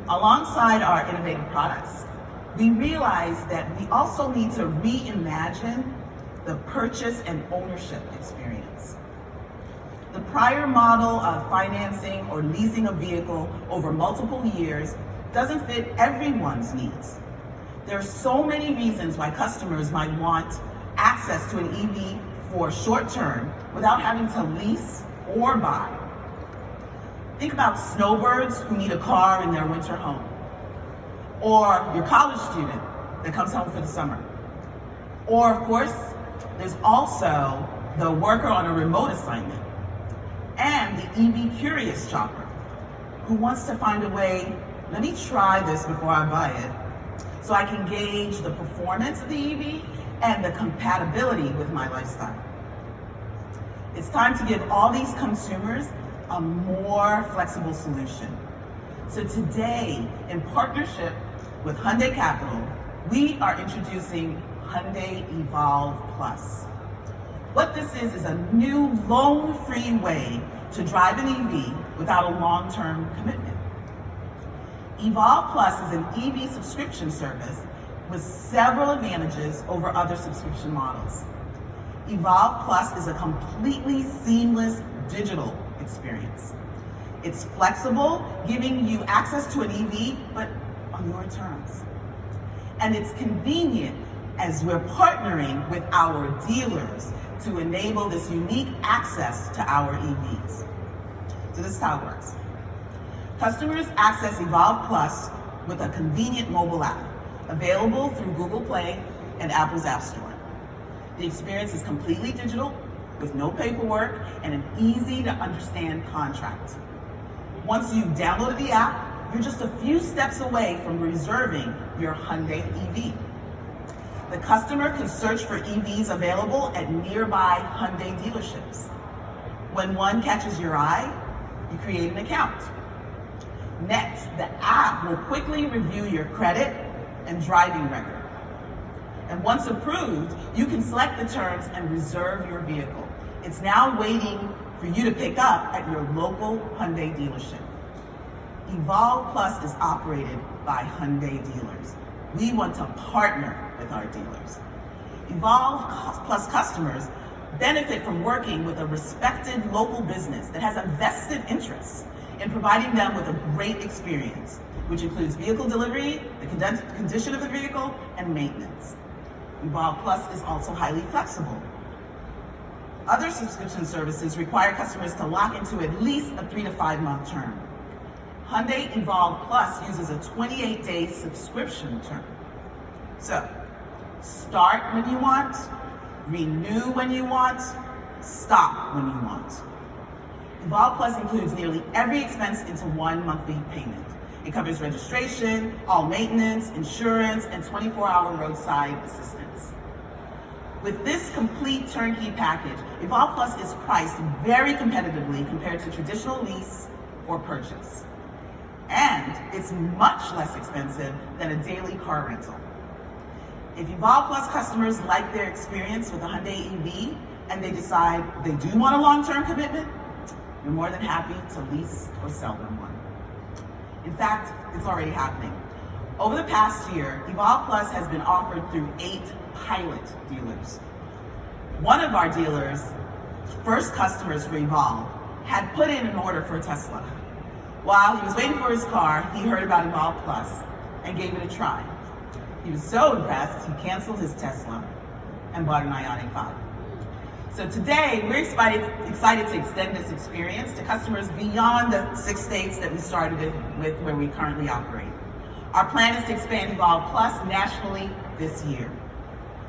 Alongside our innovative products, we realized that we also need to reimagine the purchase and ownership experience. The prior model of financing or leasing a vehicle over multiple years doesn't fit everyone's needs. There are so many reasons why customers might want access to an EV for short term without having to lease or buy. Think about snowbirds who need a car in their winter home, or your college student that comes home for the summer. Or of course, there's also the worker on a remote assignment, and the EV curious shopper who wants to find a way, let me try this before I buy it, so I can gauge the performance of the EV and the compatibility with my lifestyle. It's time to give all these consumers a more flexible solution. So today, in partnership with Hyundai Capital, we are introducing Hyundai Evolve Plus. What this is a new loan-free way to drive an EV without a long-term commitment. Evolve Plus is an EV subscription service with several advantages over other subscription models. Evolve Plus is a completely seamless digital experience. It's flexible, giving you access to an EV, but on your terms. And it's convenient as we're partnering with our dealers to enable this unique access to our EVs. So this is how it works. Customers access Evolve Plus with a convenient mobile app, available through Google Play and Apple's App Store. The experience is completely digital, with no paperwork and an easy to understand contract. Once you've downloaded the app, you're just a few steps away from reserving your Hyundai EV. The customer can search for EVs available at nearby Hyundai dealerships. When one catches your eye, you create an account. Next, the app will quickly review your credit and driving record. And once approved, you can select the terms and reserve your vehicle. It's now waiting for you to pick up at your local Hyundai dealership. Evolve Plus is operated by Hyundai dealers. We want to partner with our dealers. Evolve Plus customers benefit from working with a respected local business that has a vested interest in providing them with a great experience, which includes vehicle delivery, the condition of the vehicle, and maintenance. Evolve Plus is also highly flexible. Other subscription services require customers to lock into at least a 3 to 5 month term. Hyundai Evolve Plus uses a 28-day subscription term. So, start when you want, renew when you want, stop when you want. Evolve Plus includes nearly every expense into one monthly payment. It covers registration, all maintenance, insurance, and 24-hour roadside assistance. With this complete turnkey package, Evolve Plus is priced very competitively compared to traditional lease or purchase. And it's much less expensive than a daily car rental. If Evolve Plus customers like their experience with a Hyundai EV and they decide they do want a long-term commitment, we're more than happy to lease or sell them one. In fact, it's already happening. Over the past year, Evolve Plus has been offered through 8 pilot dealers. One of our dealers, first customers for Evolve, had put in an order for a Tesla. While he was waiting for his car, he heard about Evolve Plus and gave it a try. He was so impressed, he canceled his Tesla and bought an Ioniq 5. So today, we're excited to extend this experience to customers beyond the 6 states that we started with where we currently operate. Our plan is to expand Evolve Plus nationally this year.